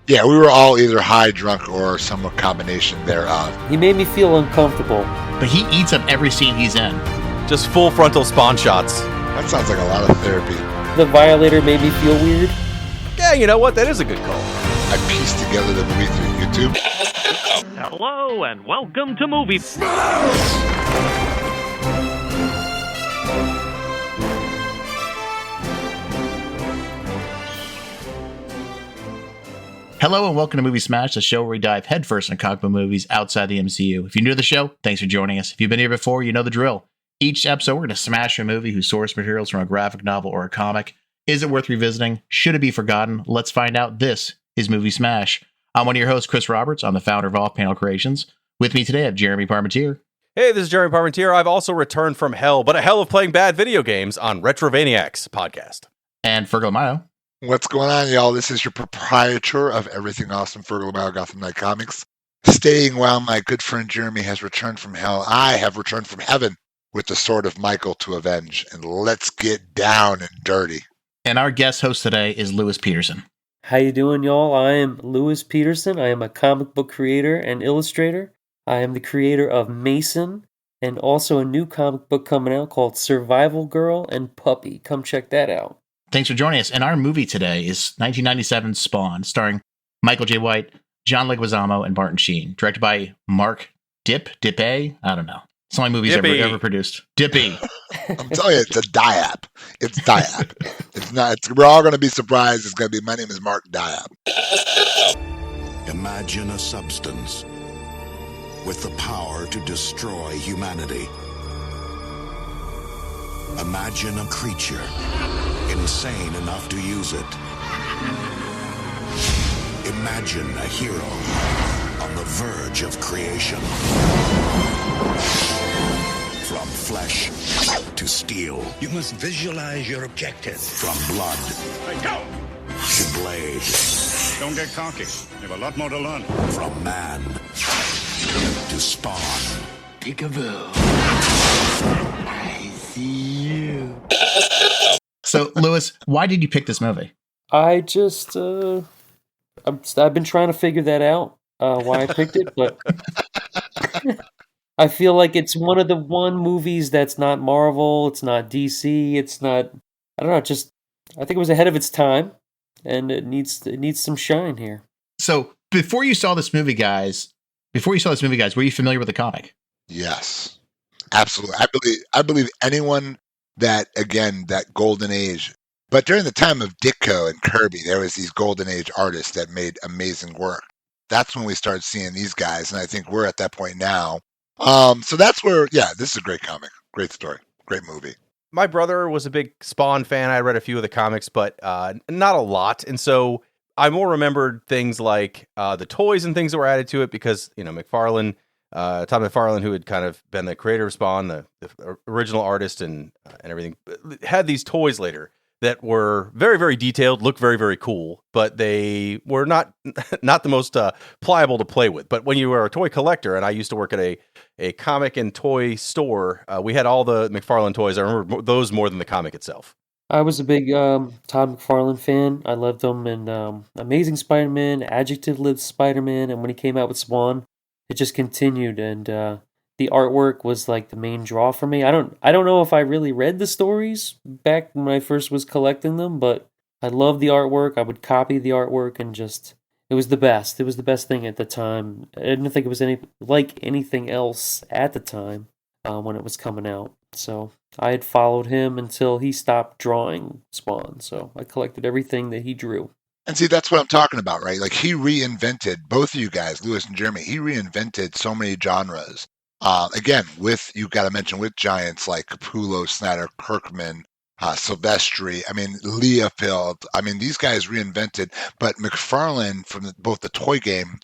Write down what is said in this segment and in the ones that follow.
Yeah, we were all either high, drunk, or some combination thereof. He made me feel uncomfortable. But he eats up every scene he's in. Just full frontal spawn shots. That sounds like a lot of therapy. The Violator made me feel weird. Yeah, you know what? That is a good call. I pieced together the movie through YouTube. Hello and welcome to Movie Hello and welcome to Movie Smash, the show where we dive headfirst into comic book movies outside the MCU. If you're new to the show, thanks for joining us. If you've been here before, you know the drill. Each episode, we're going to smash a movie whose source materials from a graphic novel or a comic. Is it worth revisiting? Should it be forgotten? Let's find out. This is Movie Smash. I'm one of your hosts, Chris Roberts. I'm the founder of Off Panel Creations. With me today, I have Jeremy Parmentier. Hey, this is Jeremy Parmentier. I've also returned from hell, but a hell of playing bad video games on Retrovaniacs podcast. And Fergel Amayo. What's going on, y'all? This is your proprietor of Everything Awesome, Fergel Amayo, Gotham Knight Comics. Staying while my good friend Jeremy has returned from hell, I have returned from heaven with the sword of Michael to avenge. And let's get down and dirty. And our guest host today is Lewis Peterson. How you doing, y'all? I am Lewis Peterson. I am a comic book creator and illustrator. I am the creator of Mason and also a new comic book coming out called Survival Girl and Puppy. Come check that out. Thanks for joining us. And our movie today is 1997's Spawn, starring Michael J. White, John Leguizamo, and Martin Sheen. Directed by Mark Dippe? I don't know. It's the only movies ever produced. Dippe. I'm telling you, it's a Diap. It's Diap. It's not. We're all going to be surprised. It's going to be, my name is Mark Diap. Imagine a substance with the power to destroy humanity. Imagine a creature insane enough to use it. Imagine a hero on the verge of creation. From flesh to steel. You must visualize your objective. From blood to blade. Don't get cocky. You have a lot more to learn. From man to spawn. Peekaboo. I see you. So, Lewis, why did you pick this movie? I just, I've been trying to figure that out, why I picked it, but I feel like it's one of the movies that's not Marvel, it's not DC, it's not, I don't know, just, I think it was ahead of its time, and it needs some shine here. So, before you saw this movie, guys, were you familiar with the comic? Yes, absolutely. I believe anyone that, again, that golden age. But during the time of Ditko and Kirby, there was these golden age artists that made amazing work. That's when we started seeing these guys, and I think we're at that point now. So that's where, yeah, this is a great comic, great story, great movie. My brother was a big Spawn fan. I read a few of the comics, but not a lot. And so I more remembered things like the toys and things that were added to it because, you know, McFarlane, Todd McFarlane, who had kind of been the creator of Spawn, the original artist and everything, had these toys later that were very, very detailed, looked very, very cool, but they were not the most pliable to play with. But when you were a toy collector, and I used to work at a comic and toy store, we had all the McFarlane toys. I remember those more than the comic itself. I was a big Todd McFarlane fan. I loved him in Amazing Spider-Man, Adjective-Lived Spider-Man, and when he came out with Spawn, it just continued, and the artwork was like the main draw for me. I don't know if I really read the stories back when I first was collecting them, but I loved the artwork. I would copy the artwork and just, it was the best. It was the best thing at the time. I didn't think it was anything else at the time when it was coming out. So I had followed him until he stopped drawing Spawn. So I collected everything that he drew. And see, that's what I'm talking about, right? Like, he reinvented, both of you guys, Lewis and Jeremy, he reinvented so many genres. Again, you've got to mention, with giants like Capullo, Snyder, Kirkman, Silvestri, Leopold. These guys reinvented, but McFarlane, from both the toy game,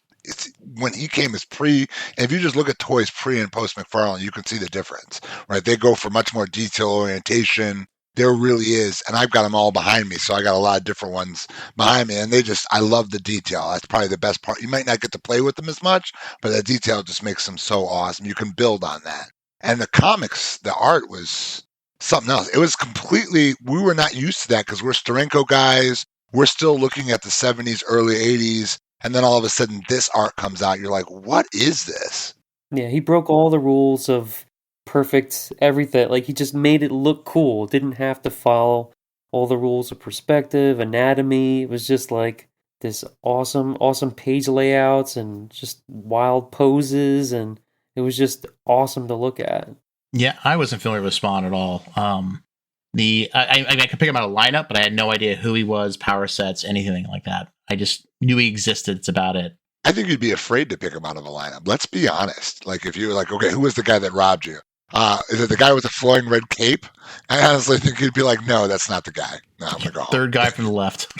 when he came as and if you just look at toys pre and post McFarlane, you can see the difference, right? They go for much more detail orientation. There really is, and I've got them all behind me, so I got a lot of different ones behind me, and I love the detail. That's probably the best part. You might not get to play with them as much, but the detail just makes them so awesome. You can build on that. And the comics, the art was something else. It was completely, we were not used to that because we're Steranko guys. We're still looking at the 70s, early 80s. And then all of a sudden, this art comes out. You're like, what is this? Yeah, he broke all the rules of perfect everything. Like, he just made it look cool. Didn't have to follow all the rules of perspective, anatomy. It was just like this awesome page layouts and just wild poses, and it was just awesome to look at. Yeah, I wasn't familiar with Spawn at all. I could pick him out of lineup, but I had no idea who he was, power sets, anything like that. I just knew he existed. It's about it. I think you'd be afraid to pick him out of a lineup. Let's be honest. Like, if you were like, okay, who was the guy that robbed you? Is it the guy with the flowing red cape? I honestly think you'd be like, no, that's not the guy. No, I'm going to go home. Third guy from the left.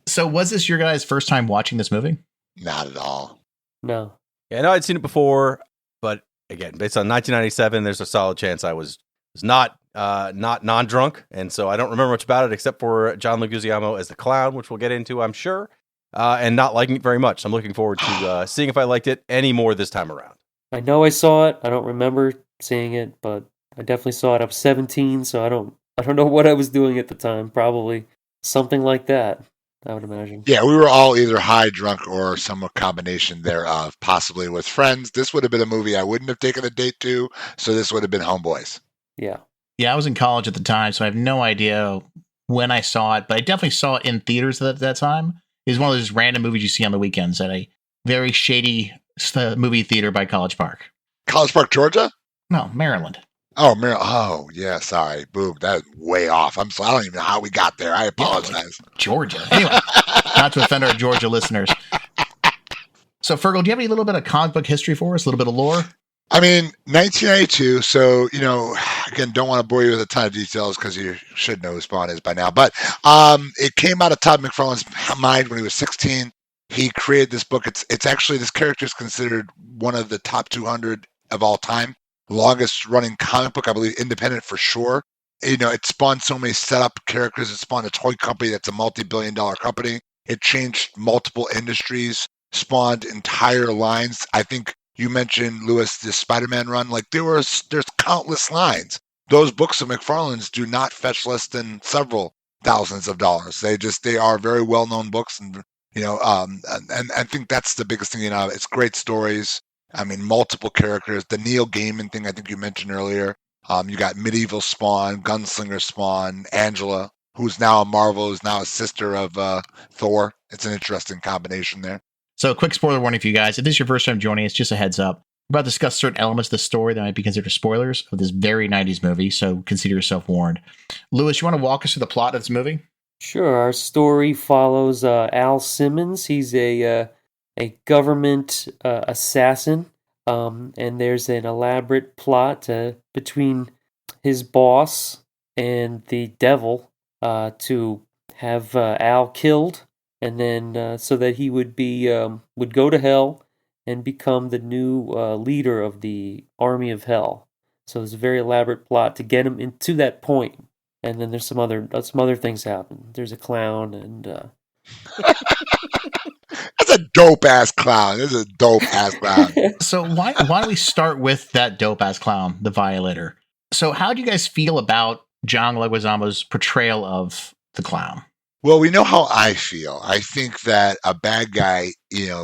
So was this your guys' first time watching this movie? Not at all. No. Yeah, I know I'd seen it before, but again, based on 1997, there's a solid chance I was not non-drunk, and so I don't remember much about it except for John Leguizamo as the clown, which we'll get into, I'm sure, and not liking it very much. So I'm looking forward to seeing if I liked it any more this time around. I know I saw it. I don't remember seeing it, but I definitely saw it. I was 17, so I don't know what I was doing at the time. Probably something like that, I would imagine. Yeah, we were all either high, drunk, or some combination thereof, possibly with friends. This would have been a movie I wouldn't have taken a date to, so this would have been Homeboys. Yeah. Yeah, I was in college at the time, so I have no idea when I saw it, but I definitely saw it in theaters at that time. It was one of those random movies you see on the weekends at a very shady movie theater by College Park. College Park, Georgia? No, Maryland. Oh, Maryland. Oh, yeah, sorry. Boom, that is way off. I'm sorry. I don't even know how we got there. I apologize. Georgia. Anyway, not to offend our Georgia listeners. So, Fergel, do you have any little bit of comic book history for us? A little bit of lore? I mean, 1992, so, again, don't want to bore you with a ton of details because you should know who Spawn is by now. But it came out of Todd McFarlane's mind when he was 16. He created this book. It's actually, this character is considered one of the top 200 of all time. Longest running comic book, I believe, independent for sure. It spawned so many setup characters. It spawned a toy company that's a multi-billion-dollar company. It changed multiple industries, spawned entire lines. I think you mentioned, Lewis, the Spider-Man run. Like, there's countless lines. Those books of McFarlane's do not fetch less than several thousands of dollars. They are very well-known books, and and I think that's the biggest thing. It's great stories. I mean, multiple characters. The Neil Gaiman thing I think you mentioned earlier. You got medieval Spawn, gunslinger Spawn, Angela, who's now a Marvel, who's now a sister of Thor. It's an interesting combination there. So, quick spoiler warning for you guys. If this is your first time joining us, just a heads up. We're about to discuss certain elements of the story that might be considered spoilers of this very 90s movie, so consider yourself warned. Lewis, you want to walk us through the plot of this movie? Sure. Our story follows Al Simmons. He's a government assassin, and there's an elaborate plot between his boss and the devil to have Al killed, and then so that he would go to hell and become the new leader of the army of hell. So there's a very elaborate plot to get him into that point. And then there's some other things happen. There's a clown, and that's a dope ass clown. This is a dope ass clown. So why don't we start with that dope ass clown, the Violator? So how do you guys feel about John Leguizamo's portrayal of the clown? Well, we know how I feel. I think that a bad guy,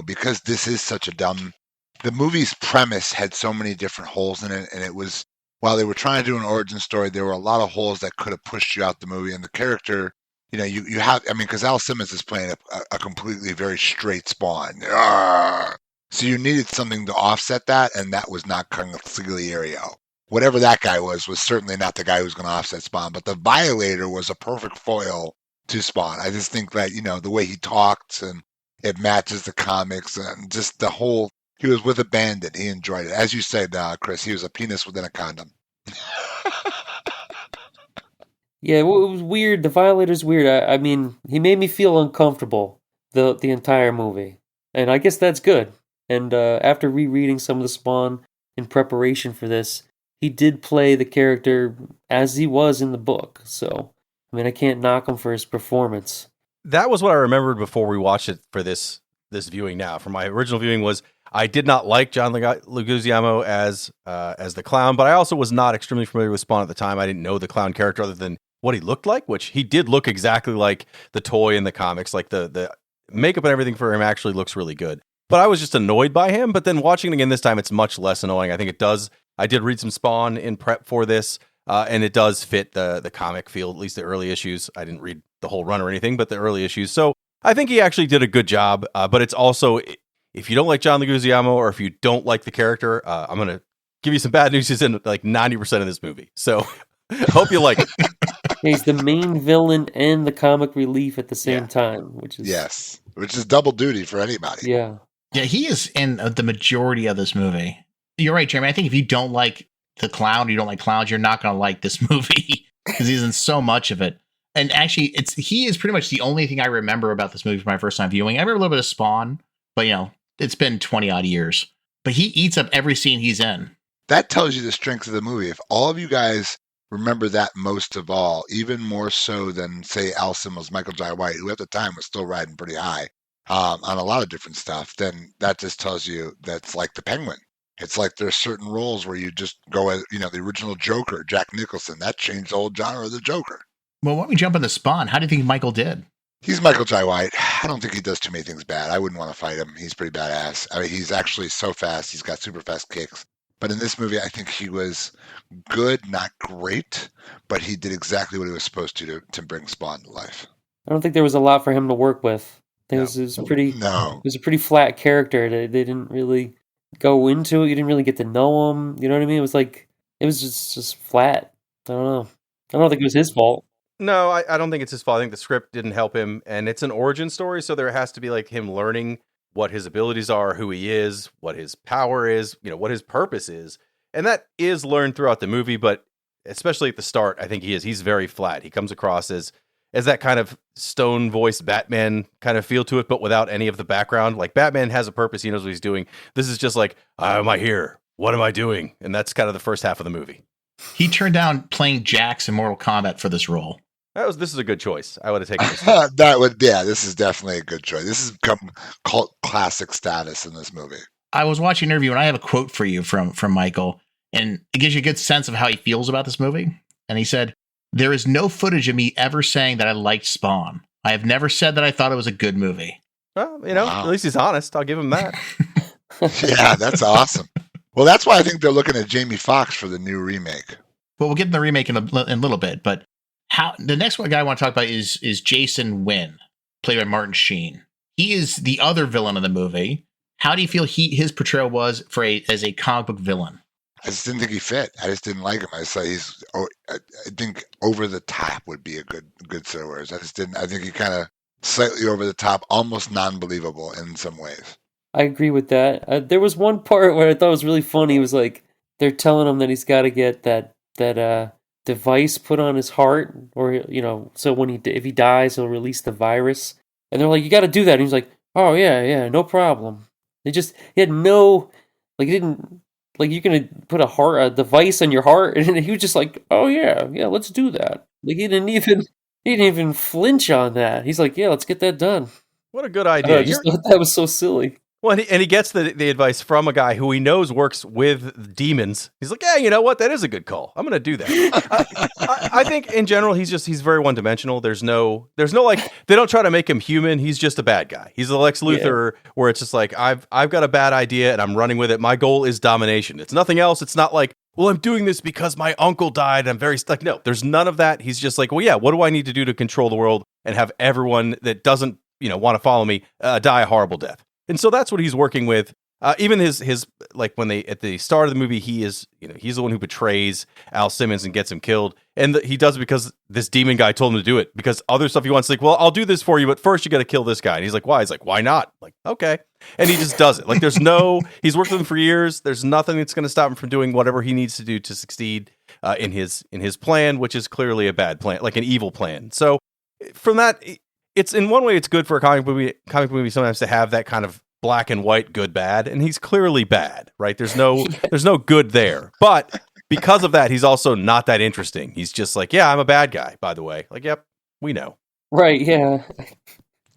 because this is such the movie's premise had so many different holes in it, and it was, while they were trying to do an origin story, there were a lot of holes that could have pushed you out the movie. And the character, you have, because Al Simmons is playing a completely very straight Spawn. Arrgh! So you needed something to offset that, and that was not Consiglierio. Whatever that guy was certainly not the guy who was going to offset Spawn. But the Violator was a perfect foil to Spawn. I just think that, the way he talks, and it matches the comics, and just the whole, he was with a bandit. He enjoyed it. As you said, Chris, he was a penis within a condom. yeah, well, it was weird. The Violator's weird. I mean, he made me feel uncomfortable the entire movie, and I guess that's good. And after rereading some of the Spawn in preparation for this, he did play the character as he was in the book. So, I mean, I can't knock him for his performance. That was what I remembered before we watched it for this viewing now. For my original viewing was, I did not like John Leguizamo as the clown, but I also was not extremely familiar with Spawn at the time. I didn't know the clown character other than what he looked like, which he did look exactly like the toy in the comics. Like the makeup and everything for him actually looks really good. But I was just annoyed by him. But then watching it again this time, it's much less annoying. I think it does. I did read some Spawn in prep for this, and it does fit the comic feel, at least the early issues. I didn't read the whole run or anything, but the early issues. So I think he actually did a good job. But it's also, if you don't like John Leguizamo or if you don't like the character, I'm going to give you some bad news. He's in like 90% of this movie. So hope you like it. He's the main villain and the comic relief at the same time, which is double duty for anybody. Yeah. Yeah, he is in the majority of this movie. You're right, Jeremy. I think if you don't like the clown, you don't like clowns, you're not going to like this movie because he's in so much of it. And actually, he is pretty much the only thing I remember about this movie from my first time viewing. I remember a little bit of Spawn, but it's been 20 odd years. But he eats up every scene he's in. That tells you the strength of the movie. If all of you guys remember that most of all, even more so than, say, Al Simmons, Michael Jai White, who at the time was still riding pretty high on a lot of different stuff, then that just tells you that's like the Penguin. It's like there's certain roles where you just go as, the original Joker, Jack Nicholson. That changed the whole genre of the Joker. Well, why don't we jump into Spawn? How do you think Michael did? He's Michael Jai White. I don't think he does too many things bad. I wouldn't want to fight him. He's pretty badass. I mean, he's actually so fast. He's got super fast kicks. But in this movie, I think he was good, not great, but he did exactly what he was supposed to bring Spawn to life. I don't think there was a lot for him to work with. It was a pretty flat character. They didn't really go into it. You didn't really get to know him. You know what I mean? It was like, it was just flat. I don't know. I don't think it was his fault. No, I don't think it's his fault. I think the script didn't help him, and it's an origin story, so there has to be like him learning what his abilities are, who he is, what his power is, what his purpose is. And that is learned throughout the movie, but especially at the start, I think he's very flat. He comes across as that kind of stone voiced Batman kind of feel to it, but without any of the background. Like Batman has a purpose. He knows what he's doing. This is just like, why am I here? What am I doing? And that's kind of the first half of the movie. He turned down playing Jax in Mortal Kombat for this role. This is a good choice. I would have taken this. This is definitely a good choice. This has become cult classic status in this movie. I was watching an interview and I have a quote for you from Michael, and it gives you a good sense of how he feels about this movie. And he said, "There is no footage of me ever saying that I liked Spawn. I have never said that I thought it was a good movie." Well, wow. At least he's honest. I'll give him that. Yeah, that's awesome. Well, that's why I think they're looking at Jamie Foxx for the new remake. Well, we'll get in the remake in a little bit, but the next one guy I want to talk about is Jason Wynn, played by Martin Sheen. He is the other villain of the movie. How do you feel his portrayal was as a comic book villain? I just didn't think he fit. I just didn't like him. I think over the top would be a good set of words. I think he kind of slightly over the top, almost non-believable in some ways. I agree with that. There was one part where I thought was really funny. It was like they're telling him that he's got to get that device put on his heart, or so when if he dies, he'll release the virus. And they're like, "You got to do that." And he's like, "Oh yeah, no problem." He had no, like, he didn't, like, you're gonna put a device on your heart, and he was just like, "Oh yeah, let's do that." Like he didn't even flinch on that. He's like, "Yeah, let's get that done." What a good idea! I just thought that was so silly. Well, and he gets the advice from a guy who he knows works with demons. He's like, "Yeah, you know what? That is a good call. I'm going to do that." I think in general, he's very one dimensional. There's no like, they don't try to make him human. He's just a bad guy. He's the Lex Luthor, where it's just like, I've got a bad idea and I'm running with it. My goal is domination. It's nothing else. It's not like, well, I'm doing this because my uncle died. I'm very stuck. No, there's none of that. He's just like, well, yeah, what do I need to do to control the world and have everyone that doesn't, want to follow me die a horrible death? And so that's what he's working with. Even his like when they at the start of the movie, he's the one who betrays Al Simmons and gets him killed, and he does it because this demon guy told him to do it. Because other stuff he wants, like, well, I'll do this for you, but first you got to kill this guy. And he's like, why? He's like, why not? Like, okay, and he just does it. Like, he's worked with him for years. There's nothing that's going to stop him from doing whatever he needs to do to succeed in his plan, which is clearly a bad plan, like an evil plan. So from that, it's in one way it's good for a comic movie sometimes to have that kind of black and white, good, bad, and he's clearly bad, right? There's no good there. But because of that, he's also not that interesting. He's just like, yeah, I'm a bad guy, by the way. Like, yep, we know. Right, yeah.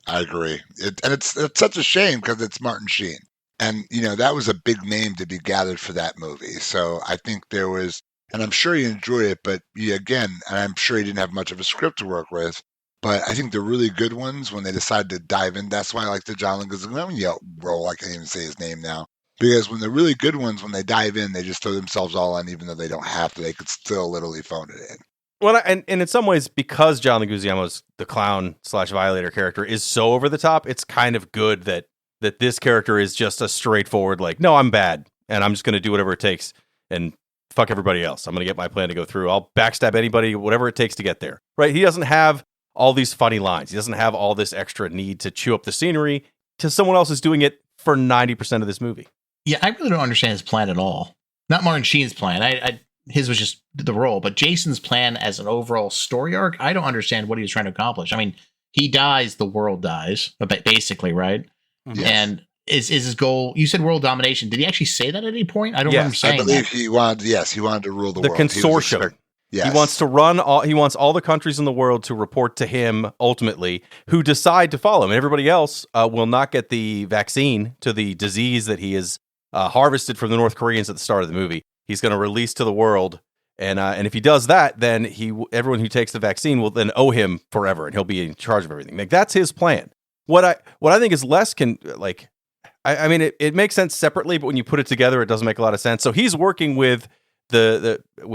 I agree. It's such a shame because it's Martin Sheen. And, that was a big name to be gathered for that movie. So I think there was and I'm sure he enjoyed it. But again, and I'm sure he didn't have much of a script to work with. But I think the really good ones, when they decide to dive in, that's why I like the John Leguizamo role. I can't even say his name now. Because when the really good ones, when they dive in, they just throw themselves all in, even though they don't have to. They could still literally phone it in. Well, and in some ways, because John Leguizamo's the clown / Violator character is so over the top, it's kind of good that this character is just a straightforward, like, no, I'm bad, and I'm just going to do whatever it takes and fuck everybody else. I'm going to get my plan to go through. I'll backstab anybody, whatever it takes to get there. Right? He doesn't have all these funny lines. He doesn't have all this extra need to chew up the scenery. To someone else is doing it for 90% of this movie. Yeah, I really don't understand his plan at all. Not Martin Sheen's plan. His was just the role, but Jason's plan as an overall story arc, I don't understand what he was trying to accomplish. I mean, he dies, the world dies, basically, right? Yes. And is his goal? You said world domination. Did he actually say that at any point? I don't remember saying I believe that. he wanted. Yes, he wanted to rule the world. Consortium. Yes. He wants to run all. He wants all the countries in the world to report to him ultimately, who decide to follow him. And everybody else will not get the vaccine to the disease that he has harvested from the North Koreans at the start of the movie. He's going to release to the world, and if he does that, then everyone who takes the vaccine will then owe him forever, and he'll be in charge of everything. Like, that's his plan. What I think is less I mean, it makes sense separately, but when you put it together, it doesn't make a lot of sense. So he's working with Malbolgia,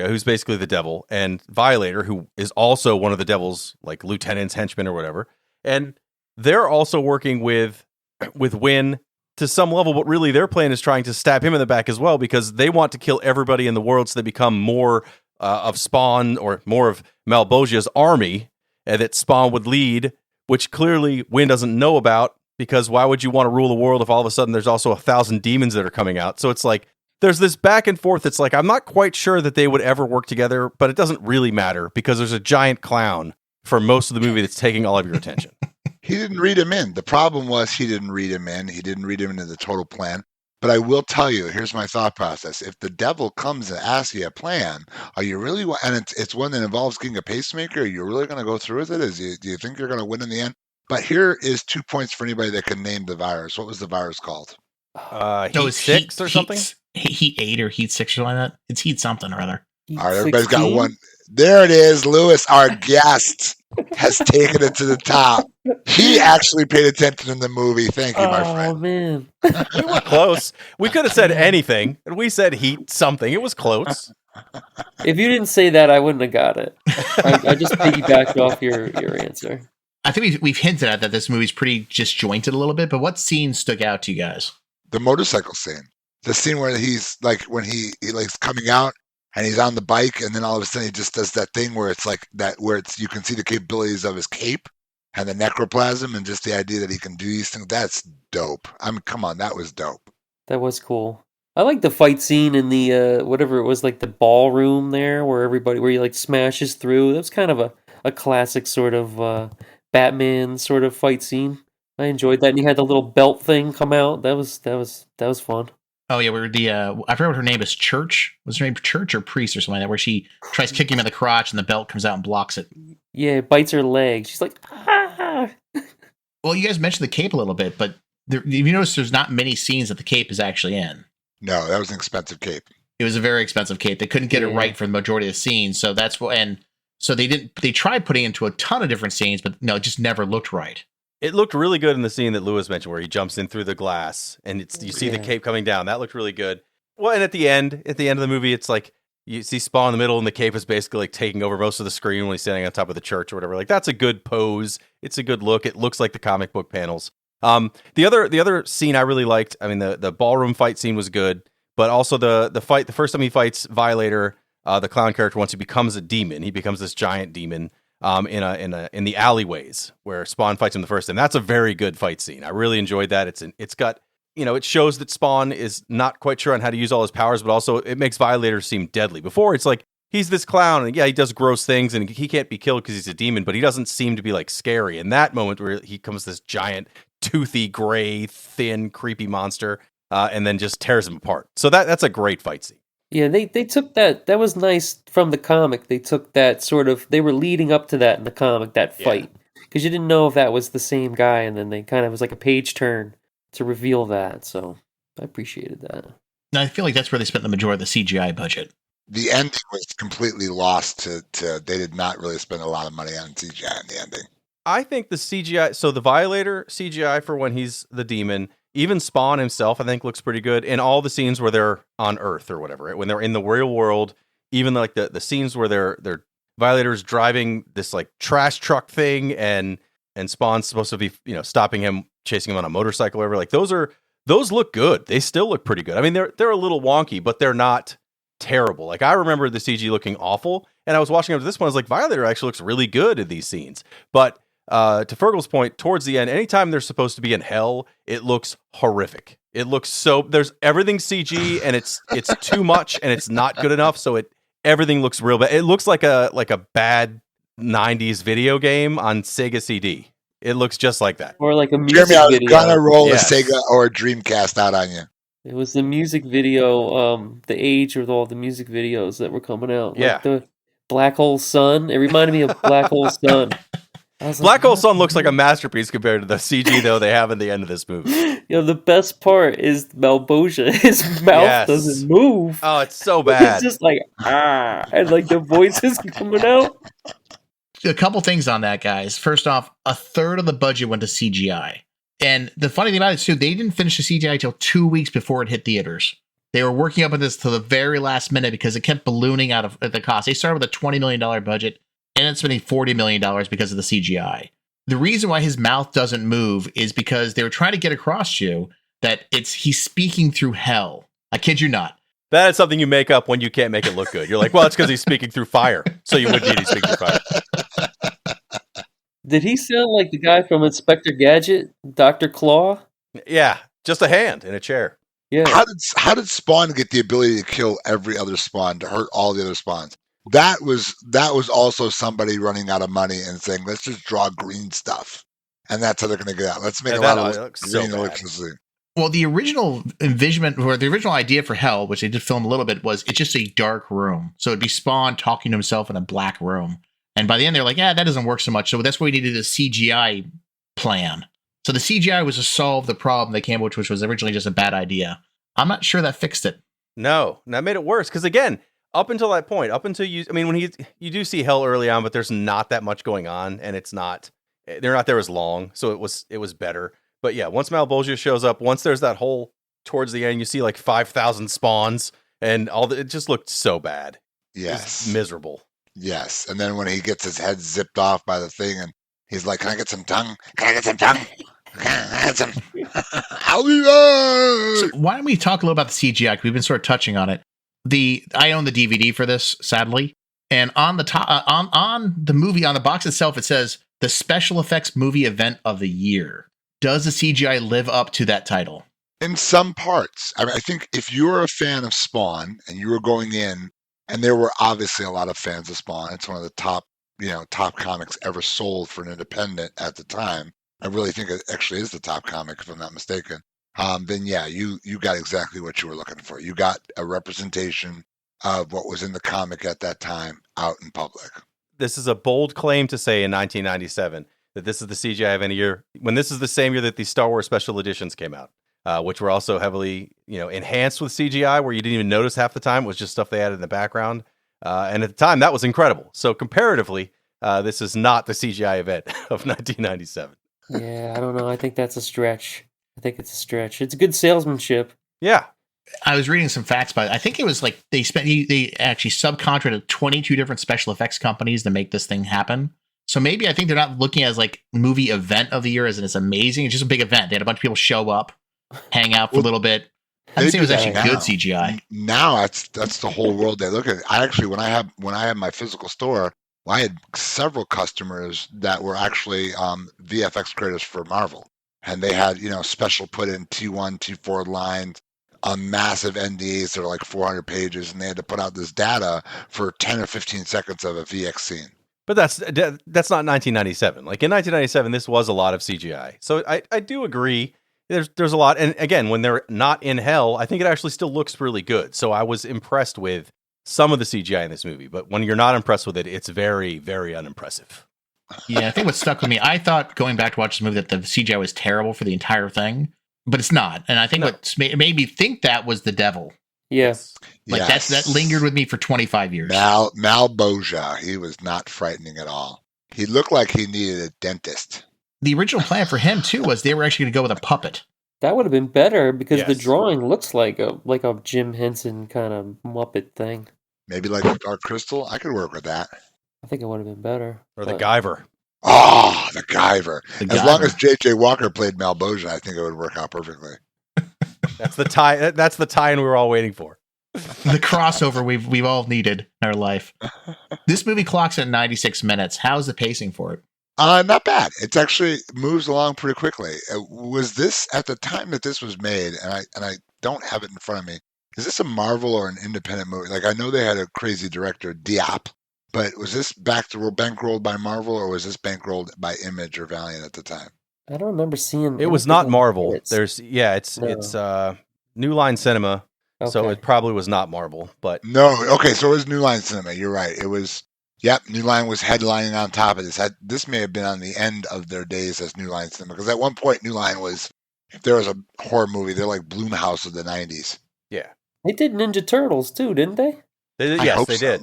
who's basically the devil, and Violator, who is also one of the devil's like lieutenants, henchmen, or whatever. And they're also working with Wynn to some level, but really their plan is trying to stab him in the back as well, because they want to kill everybody in the world so they become more of Spawn or more of Malbolgia's army that Spawn would lead, which clearly Wynn doesn't know about, because why would you want to rule the world if all of a sudden there's also 1,000 demons that are coming out? So it's like, there's this back and forth. It's like, I'm not quite sure that they would ever work together, but it doesn't really matter because there's a giant clown for most of the movie that's taking all of your attention. He didn't read him in. The problem was he didn't read him in. He didn't read him into the total plan. But I will tell you, here's my thought process. If the devil comes and asks you a plan, are you really, and it's one that involves getting a pacemaker, are you really going to go through with it? Do you think you're going to win in the end? But here is 2 points for anybody that can name the virus. What was the virus called? Heat 6 or something? Heat 8 or Heat 6 or something like that. It's Heat something or other. All right, everybody's got one. There it is. Lewis, our guest, has taken it to the top. He actually paid attention in the movie. Thank you, my friend. Oh, man. We were close. We could have said anything, and we said Heat something. It was close. If you didn't say that, I wouldn't have got it. I just piggybacked off your answer. I think we've hinted at that this movie's pretty disjointed a little bit, but what scenes stuck out to you guys? The motorcycle scene. The scene where he's like, when he like coming out and he's on the bike, and then all of a sudden he just does that thing where it's like that, where it's, you can see the capabilities of his cape and the necroplasm and just the idea that he can do these things. That's dope. I mean, come on, that was dope. That was cool. I like the fight scene in the whatever it was, like the ballroom there, where he like smashes through. That was kind of a classic sort of Batman sort of fight scene. I enjoyed that, and he had the little belt thing come out. That was fun. Oh yeah, we were I forget what her name is. Church? Was her name Church or Priest or something like that? Where she tries kicking him in the crotch and the belt comes out and blocks it. Yeah, it bites her leg. She's like, ah! Well, you guys mentioned the cape a little bit, but you notice there's not many scenes that the cape is actually in. No, that was an expensive cape. It was a very expensive cape. They couldn't get it right for the majority of the scenes, so that's what. And so they tried putting it into a ton of different scenes, but no, it just never looked right. It looked really good in the scene that Lewis mentioned, where he jumps in through the glass and you see the cape coming down. That looked really good. Well, and at the end of the movie, it's like you see Spawn in the middle, and the cape is basically like taking over most of the screen when he's standing on top of the church or whatever. Like, that's a good pose. It's a good look. It looks like the comic book panels. The other scene I really liked. I mean, the ballroom fight scene was good, but also the fight. The first time he fights Violator, the clown character, once he becomes a demon, he becomes this giant demon. In the alleyways where Spawn fights him the first time. That's a very good fight scene. I really enjoyed that. It's got, it shows that Spawn is not quite sure on how to use all his powers, but also it makes Violator seem deadly. Before, it's like, he's this clown, and yeah, he does gross things, and he can't be killed because he's a demon, but he doesn't seem to be like scary. In that moment where he comes this giant, toothy, gray, thin, creepy monster, and then just tears him apart. So that's a great fight scene. Yeah, they took that was nice from the comic. They took that they were leading up to that in the comic, that fight. Because you didn't know if that was the same guy, and then they kind of, it was like a page turn to reveal that. So I appreciated that. And I feel like that's where they spent the majority of the CGI budget. The ending was completely lost to they did not really spend a lot of money on CGI in the ending. I think the CGI, so the Violator CGI for when he's the demon, even Spawn himself, I think looks pretty good in all the scenes where they're on Earth or whatever, right? When they're in the real world, even like the scenes where they're Violator's driving this like trash truck thing and Spawn's supposed to be, stopping him, chasing him on a motorcycle or whatever. Like those look good. They still look pretty good. I mean, they're a little wonky, but they're not terrible. Like I remember the CG looking awful, and I was watching up to this one. I was like, Violator actually looks really good in these scenes. But to Fergel's point, towards the end, anytime they're supposed to be in hell, it looks horrific. It looks so there's everything CG, and it's too much, and it's not good enough. So everything looks real bad. It looks like a bad 90s video game on Sega CD. It looks just like that. Or like a music Jeremy, I was video. gonna roll Yes. a Sega or a Dreamcast out on you. It was the music video, the age of all the music videos that were coming out. Yeah. Like the Black Hole Sun. It reminded me of Black Hole Sun. I was Black like, Hole what? Sun looks like a masterpiece compared to the CG though they have in the end of this movie. The best part is Malbosia. His mouth Yes. doesn't move. Oh, it's so bad. It's just like, and like the voices coming out. A couple things on that, guys. First off, a third of the budget went to CGI. And the funny thing about it, too, they didn't finish the CGI until 2 weeks before it hit theaters. They were working up on this to the very last minute because it kept ballooning out of the cost. They started with a $20 million budget and ended up spending $40 million because of the CGI. The reason why his mouth doesn't move is because they were trying to get across to you that he's speaking through hell. I kid you not. That is something you make up when you can't make it look good. You're like, well, it's because he's speaking through fire. So you would need to speak through fire. Did he sound like the guy from Inspector Gadget, Dr. Claw? Yeah, just a hand in a chair. Yeah. How did Spawn get the ability to kill every other Spawn, to hurt all the other Spawns? That was also somebody running out of money and saying, let's just draw green stuff. And that's how they're going to get out. Let's make Yeah, a lot that of looks so green bad. electricity. Well, the original envisionment, or the original idea for Hell, which they did film a little bit, was it's just a dark room. So it'd be Spawn talking to himself in a black room. And by the end, they're like, that doesn't work so much. So that's why we needed a CGI plan. So the CGI was to solve the problem they came up with, which was originally just a bad idea. I'm not sure that fixed it. No, that made it worse. Because again, up until that point, when you do see Hell early on, but there's not that much going on, and they're not there as long. So it was better. But yeah, once Malbosia shows up, once there's that hole towards the end, you see like 5,000 spawns and it just looked so bad. Yes. It's miserable. Yes. And then when he gets his head zipped off by the thing and he's like, can I get some tongue? Can I get some tongue? Can I get some? I'll be So why don't we talk a little about the CGI? 'Cause we've been sort of touching on it. I own the DVD for this, sadly. And on the top, on the movie, on the box itself, it says the special effects movie event of the year. Does the CGI live up to that title? In some parts. I mean, I think if you were a fan of Spawn and you were going in, and there were obviously a lot of fans of Spawn, it's one of the top comics ever sold for an independent at the time. I really think it actually is the top comic, if I'm not mistaken. Then yeah, you got exactly what you were looking for. You got a representation of what was in the comic at that time out in public. This is a bold claim to say in 1997 that this is the CGI of any year, when this is the same year that the Star Wars special editions came out, which were also heavily, enhanced with CGI, where you didn't even notice half the time. It was just stuff they added in the background. And at the time, that was incredible. So comparatively, this is not the CGI event of 1997. Yeah, I don't know. I think that's a stretch. I think it's a stretch. It's good salesmanship. Yeah. I was reading some facts about it. I think it was like they actually subcontracted 22 different special effects companies to make this thing happen. So maybe I think they're not looking at as like movie event of the year as in it's amazing. It's just a big event. They had a bunch of people show up, hang out for a little bit. I think it was actually good CGI. Now that's the whole world they look at. I actually, when I had my physical store, I had several customers that were actually VFX creators for Marvel, and they had special put in T1, T4 lines, massive NDAs that are like 400 pages, and they had to put out this data for 10 or 15 seconds of a VX scene. But that's not 1997. Like in 1997, this was a lot of CGI. So I do agree. There's a lot. And again, when they're not in hell, I think it actually still looks really good. So I was impressed with some of the CGI in this movie. But when you're not impressed with it, it's very, very unimpressive. Yeah, I think what stuck with me, I thought going back to watch this movie that the CGI was terrible for the entire thing, but it's not. And I think what made me think that was the devil. Yeah. Like Yes. that lingered with me for 25 years. Malboja. He was not frightening at all. He looked like he needed a dentist. The original plan for him too was they were actually going to go with a puppet. That would have been better because the Yes. drawing looks like a Jim Henson kind of Muppet thing. Maybe like Dark Crystal. I could work with that. I think it would have been better. Or the but- Guyver. Oh, the Guyver. The As long Guyver. as J.J. Walker played Malboja, I think it would work out perfectly. That's the tie. That's the tie-in we were all waiting for. The crossover we've all needed in our life. This movie clocks at 96 minutes. How's the pacing for it? Not bad. It actually moves along pretty quickly. Was this at the time that this was made? And I don't have it in front of me. Is this a Marvel or an independent movie? Like I know they had a crazy director, Diop, but was this bankrolled by Marvel or was this bankrolled by Image or Valiant at the time? I don't remember seeing. It was anything not on Marvel. credits. It's New Line Cinema, so Okay. it probably was not Marvel. But No. Okay, so it was New Line Cinema. You're right. It was. Yep, New Line was headlining on top of this. This may have been on the end of their days as New Line Cinema because at one point New Line was, if there was a horror movie, they're like Blumhouse of the '90s. yeah, They did Ninja Turtles too, didn't they? I yes, hope they so. did.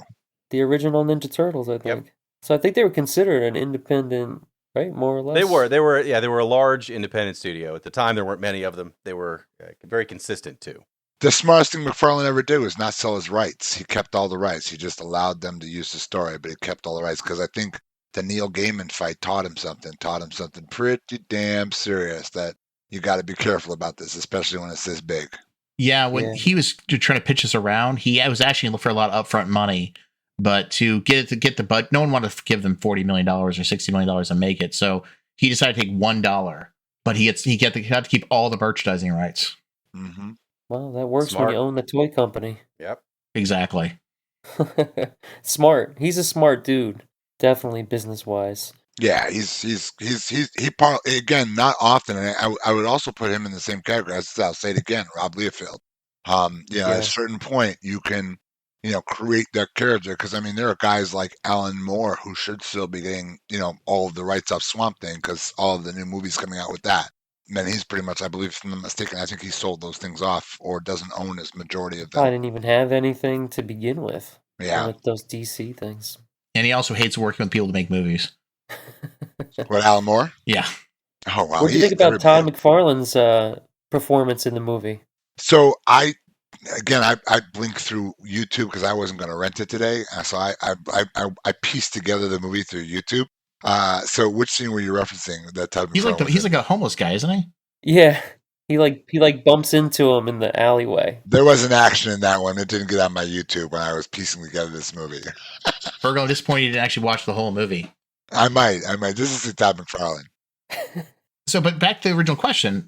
The original Ninja Turtles, I think. So I think they were considered an independent, right? More or less. They were a large independent studio at the time. There weren't many of them. They were very consistent too. The smartest thing McFarlane ever did was not sell his rights. He kept all the rights. He just allowed them to use the story, but he kept all the rights because I think the Neil Gaiman fight taught him something pretty damn serious that you got to be careful about this, especially when it's this big. Yeah, when he was trying to pitch this around, he was actually looking for a lot of upfront money, but to get the budget, no one wanted to give them $40 million or $60 million to make it. So he decided to take $1, but he had to keep all the merchandising rights. Mm-hmm. Well, that works Smart. when you own the toy company. Yep. Exactly. Smart. He's a smart dude. Definitely business wise. Yeah, again, not often. And I would also put him in the same category. I'll say it again, Rob Liefeld. At a certain point, you can, create that character because I mean, there are guys like Alan Moore who should still be getting, all of the rights off Swamp Thing because all of the new movies coming out with that. And he's pretty much, I believe, if I'm not mistaken, I think he sold those things off or doesn't own his majority of them. I didn't even have anything to begin with. Yeah. Like those DC things. And he also hates working with people to make movies. What, Alan Moore? Yeah. Oh, wow. What do you think about Todd McFarlane's performance in the movie? So I blinked through YouTube because I wasn't going to rent it today. So I pieced together the movie through YouTube. So which scene were you referencing? That Todd McFarlane He's like a homeless guy, isn't he? Yeah. He bumps into him in the alleyway. There was an action in that one. It didn't get on my YouTube when I was piecing together this movie. Fergel, at this point, you didn't actually watch the whole movie. I might. This is the Todd McFarlane. So, but back to the original question.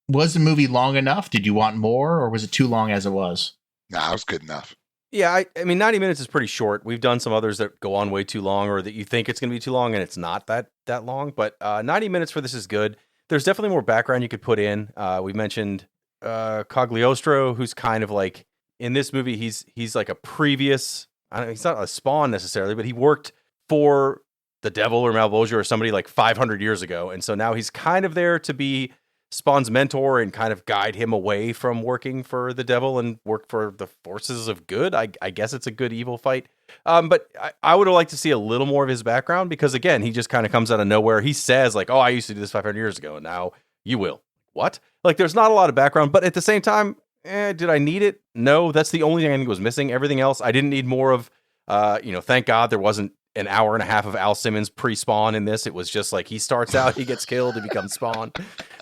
Was the movie long enough? Did you want more, or was it too long as it was? Nah, it was good enough. Yeah, I mean, 90 minutes is pretty short. We've done some others that go on way too long or that you think it's going to be too long and it's not that long. But 90 minutes for this is good. There's definitely more background you could put in. We mentioned Cagliostro, who's kind of like, in this movie, he's like a previous, he's not a Spawn necessarily, but he worked for the devil or Malboja or somebody like 500 years ago. And so now he's kind of there to be Spawn's mentor and kind of guide him away from working for the devil and work for the forces of good. I guess it's a good evil fight. But I would have liked to see a little more of his background because, again, he just kind of comes out of nowhere. He says, like, oh, I used to do this 500 years ago, and now you will. What? Like, there's not a lot of background, but at the same time, did I need it? No, that's the only thing I think was missing. Everything else, I didn't need more of, thank God there wasn't an hour and a half of Al Simmons pre-Spawn in this. It was just like he starts out, he gets killed, he becomes Spawn.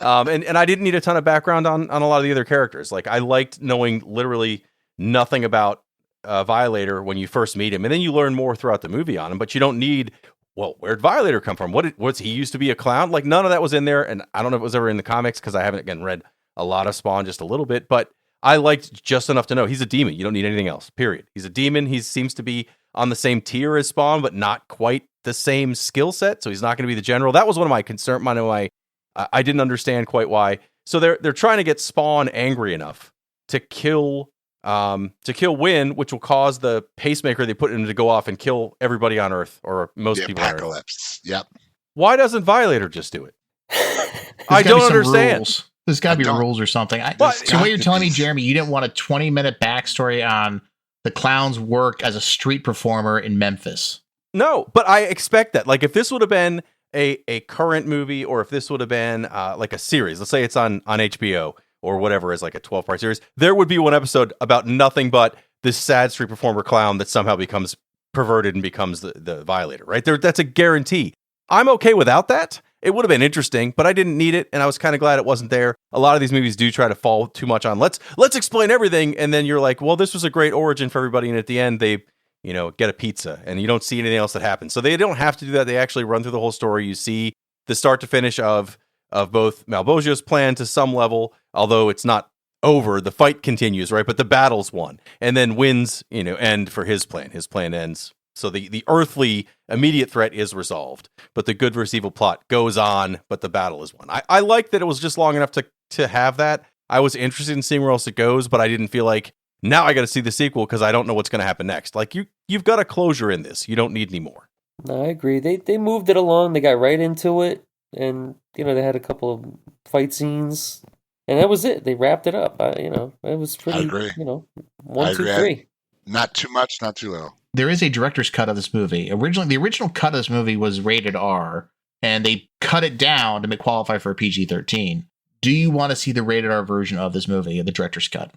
And I didn't need a ton of background on a lot of the other characters. Like, I liked knowing literally nothing about Violator when you first meet him, and then you learn more throughout the movie on him, but you don't need, well, where'd Violator come from? What's he used to be a clown? Like, none of that was in there, and I don't know if it was ever in the comics because I haven't, again, read a lot of Spawn, just a little bit, but I liked just enough to know he's a demon. You don't need anything else, period. He's a demon. He seems to be on the same tier as Spawn, but not quite the same skill set, so he's not going to be the general. That was one of my concerns. I didn't understand quite why. So they're trying to get Spawn angry enough to kill Wynn, which will cause the pacemaker they put in him to go off and kill everybody on Earth, or most people on Earth. Apocalypse. Yep. Why doesn't Violator just do it? There's I gotta don't be some understand. rules. There's got to be don't- rules or something. Well, So what you're got to telling me, be. Jeremy, you didn't want a 20-minute backstory on the clown's work as a street performer in Memphis? No, but I expect that. Like, if this would have been a current movie, or if this would have been like a series, let's say it's on HBO or whatever, is like a 12-part series, there would be one episode about nothing but this sad street performer clown that somehow becomes perverted and becomes the violator, right? That's a guarantee. I'm okay without that. It would have been interesting, but I didn't need it, and I was kind of glad it wasn't there. A lot of these movies do try to fall too much on let's explain everything, and then you're like, well, this was a great origin for everybody, and at the end they, get a pizza, and you don't see anything else that happens. So they don't have to do that. They actually run through the whole story. You see the start to finish of both Malbozio's plan to some level, although it's not over. The fight continues, right? But the battle's won, and then wins, end for his plan. His plan ends. So the earthly immediate threat is resolved, but the good versus evil plot goes on, but the battle is won. I like that it was just long enough to have that. I was interested in seeing where else it goes, but I didn't feel like, now I got to see the sequel because I don't know what's going to happen next. Like, you've got a closure in this. You don't need any more. No, I agree. They moved it along. They got right into it, and they had a couple of fight scenes, and that was it. They wrapped it up. It was pretty. I agree. One, I two, agree. three. Not too much, not too little. There is a director's cut of this movie. The original cut of this movie was rated R, and they cut it down to make qualify for a PG-13. Do you want to see the rated R version of this movie, the director's cut?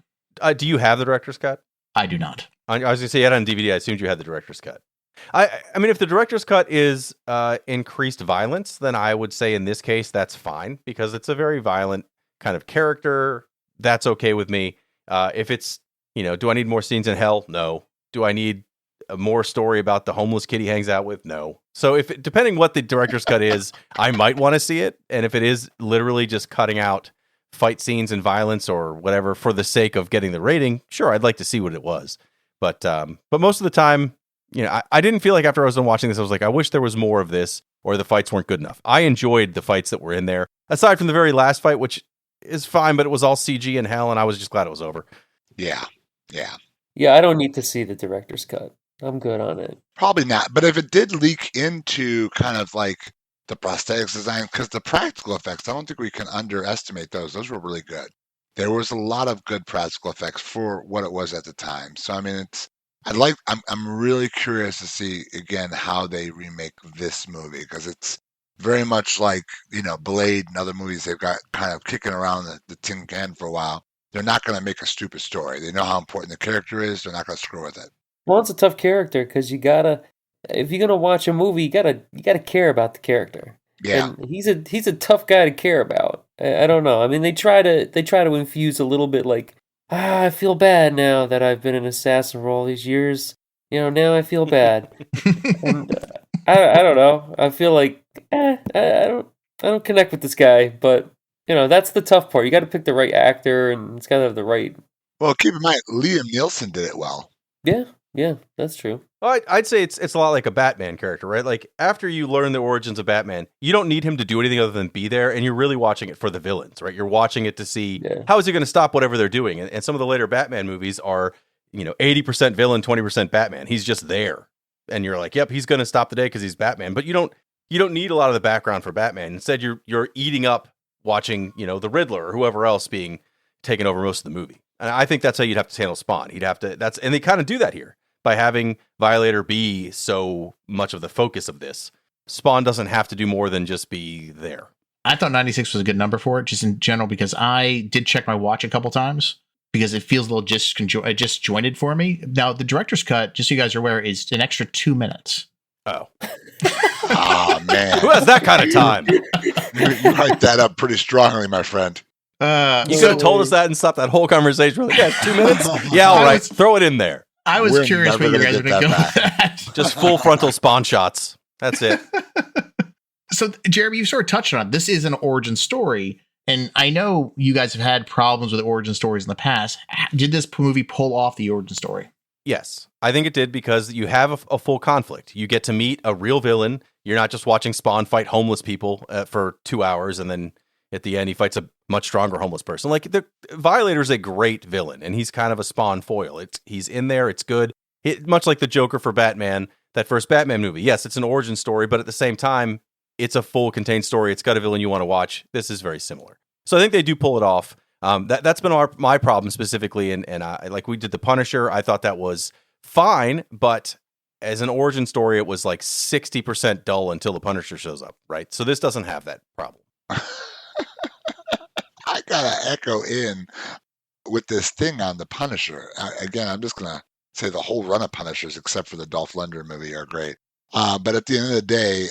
Do you have the director's cut? I do not. I was going to say you had it on DVD. I assumed you had the director's cut. I mean, if the director's cut is increased violence, then I would say in this case that's fine, because it's a very violent kind of character. That's okay with me. If it's, do I need more scenes in hell? No. Do I need a more story about the homeless kid he hangs out with? No. So depending what the director's cut is, I might want to see it. And if it is literally just cutting out fight scenes and violence or whatever for the sake of getting the rating, sure, I'd like to see what it was. But most of the time, I didn't feel like after I was done watching this, I was like, I wish there was more of this, or the fights weren't good enough. I enjoyed the fights that were in there, aside from the very last fight, which is fine, but it was all CG in hell, and I was just glad it was over. Yeah. Yeah, I don't need to see the director's cut. I'm good on it. Probably not. But if it did leak into kind of like the prosthetics design, because the practical effects, I don't think we can underestimate those. Those were really good. There was a lot of good practical effects for what it was at the time. So I mean, I'm really curious to see again how they remake this movie, because it's very much like Blade and other movies they've got kind of kicking around the tin can for a while. They're not going to make a stupid story. They know how important the character is. They're not going to screw with it. Well, it's a tough character because if you're gonna watch a movie, you gotta care about the character. Yeah, and he's a tough guy to care about. I don't know. I mean, they try to infuse a little bit like, I feel bad now that I've been an assassin for all these years. Now I feel bad. And I don't know. I feel like I don't connect with this guy, but that's the tough part. You got to pick the right actor, and it's got to have the right. Well, keep in mind, Liam Neeson did it well. Yeah, that's true. Well, I'd say it's a lot like a Batman character, right? Like, after you learn the origins of Batman, you don't need him to do anything other than be there, and you're really watching it for the villains, right? You're watching it to see how is he going to stop whatever they're doing. And some of the later Batman movies are, 80% villain, 20% Batman. He's just there, and you're like, yep, he's going to stop the day because he's Batman. But you don't need a lot of the background for Batman. Instead, you're eating up watching, the Riddler or whoever else being taken over most of the movie. And I think that's how you'd have to handle Spawn. And they kind of do that here by having Violator be so much of the focus of this. Spawn doesn't have to do more than just be there. I thought 96 was a good number for it, just in general, because I did check my watch a couple times because it feels a little disjointed for me. Now, the director's cut, just so you guys are aware, is an extra 2 minutes. Oh. Oh, man. Who has that kind of time? You hyped that up pretty strongly, my friend. You could have told us that and stopped that whole conversation. We're like, yeah, 2 minutes? Yeah, all right. Throw it in there. I was curious where you guys were going to go with that. Just full frontal Spawn shots. That's it. So, Jeremy, you sort of touched on it. This is an origin story, and I know you guys have had problems with origin stories in the past. Did this movie pull off the origin story? Yes, I think it did, because you have a full conflict. You get to meet a real villain. You're not just watching Spawn fight homeless people for 2 hours, and then at the end he fights a much stronger homeless person. Like, the Violator's a great villain, and he's kind of a Spawn foil. He's in there. It's good. Much like the Joker for Batman, that first Batman movie. Yes, it's an origin story, but at the same time, it's a full contained story. It's got a villain you want to watch. This is very similar. So I think they do pull it off. That's been my problem specifically, and I, like we did the Punisher. I thought that was fine, but as an origin story, it was like 60% dull until the Punisher shows up, right? So this doesn't have that problem. I gotta echo in with this thing on the Punisher. Again, I'm just gonna say the whole run of Punishers, except for the Dolph Lundgren movie, are great. But at the end of the day,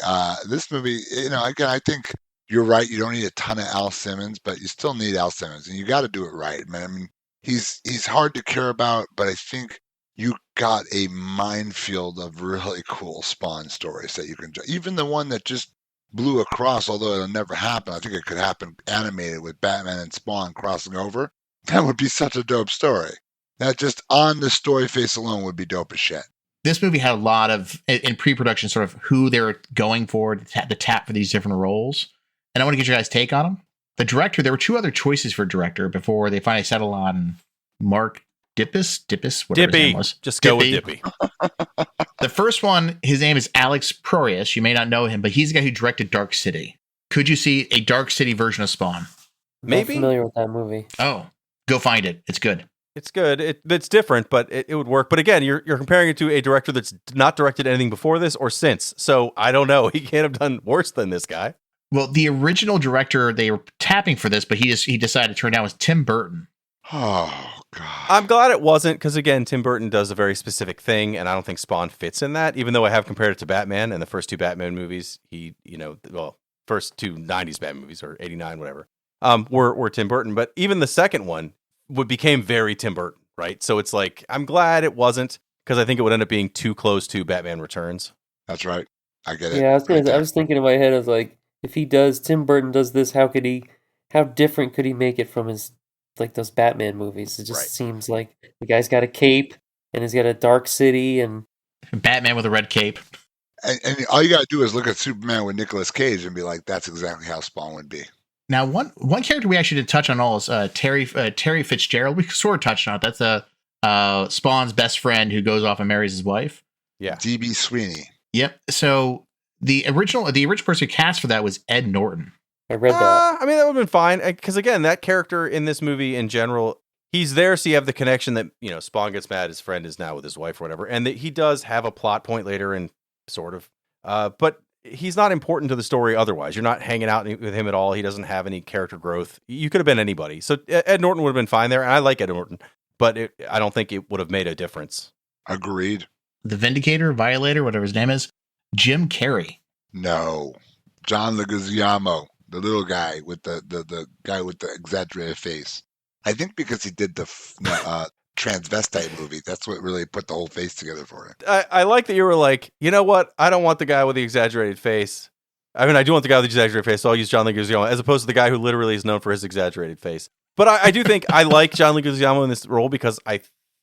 this movie, again, I think you're right. You don't need a ton of Al Simmons, but you still need Al Simmons, and you got to do it right, man. I mean, he's hard to care about, but I think you got a minefield of really cool Spawn stories that you can. Even the one that just blew across, although it'll never happen. I think it could happen animated with Batman and Spawn crossing over. That would be such a dope story. That just on the story face alone would be dope as shit. This movie had a lot of, in pre-production, sort of who they were going for, the tap for these different roles. And I want to get your guys' take on them. The director, there were two other choices for director before they finally settled on Mark Dippe, whatever his name was. Just go with Dippe. The first one, his name is Alex Proyas. You may not know him, but he's the guy who directed Dark City. Could you see a Dark City version of Spawn? Maybe. I'm familiar with that movie. Oh, go find it. It's good. It's good. It's different, but it would work. But again, you're comparing it to a director that's not directed anything before this or since. So I don't know. He can't have done worse than this guy. Well, the original director they were tapping for this, but he decided to turn down was Tim Burton. Oh, God. I'm glad it wasn't, because again, Tim Burton does a very specific thing, and I don't think Spawn fits in that, even though I have compared it to Batman and the first two Batman movies. First two 90s Batman movies, or 89, whatever, were Tim Burton. But even the second one became very Tim Burton, right? So it's like, I'm glad it wasn't, because I think it would end up being too close to Batman Returns. That's right. I get it. Yeah, I was thinking in my head, I was like, if Tim Burton does this, how different could he make it from his, like, those Batman movies? It just seems like the guy's got a cape and he's got a dark city and Batman with a red cape. And all you got to do is look at Superman with Nicolas Cage and be like, that's exactly how Spawn would be. Now, one character we actually didn't touch on all is Terry Fitzgerald. We sort of touched on it. That's Spawn's best friend who goes off and marries his wife. Yeah. D.B. Sweeney. Yep. So the original person who cast for that was Ed Norton. I read that. I mean, that would have been fine, because again, that character in this movie in general, he's there, so you have the connection that, Spawn gets mad his friend is now with his wife or whatever, and that he does have a plot point later, and sort of, but he's not important to the story otherwise. You're not hanging out with him at all. He doesn't have any character growth. You could have been anybody. So Ed Norton would have been fine there, and I like Ed Norton, but I don't think it would have made a difference. Agreed. The Vindicator, Violator, whatever his name is, Jim Carrey. No. John Leguizamo, the little guy with the guy with the exaggerated face. I think because he did the transvestite movie, that's what really put the whole face together for him. I like that you were like, you know what? I don't want the guy with the exaggerated face. I mean, I do want the guy with the exaggerated face, so I'll use John Leguizamo, as opposed to the guy who literally is known for his exaggerated face. But I do think I like John Leguizamo in this role because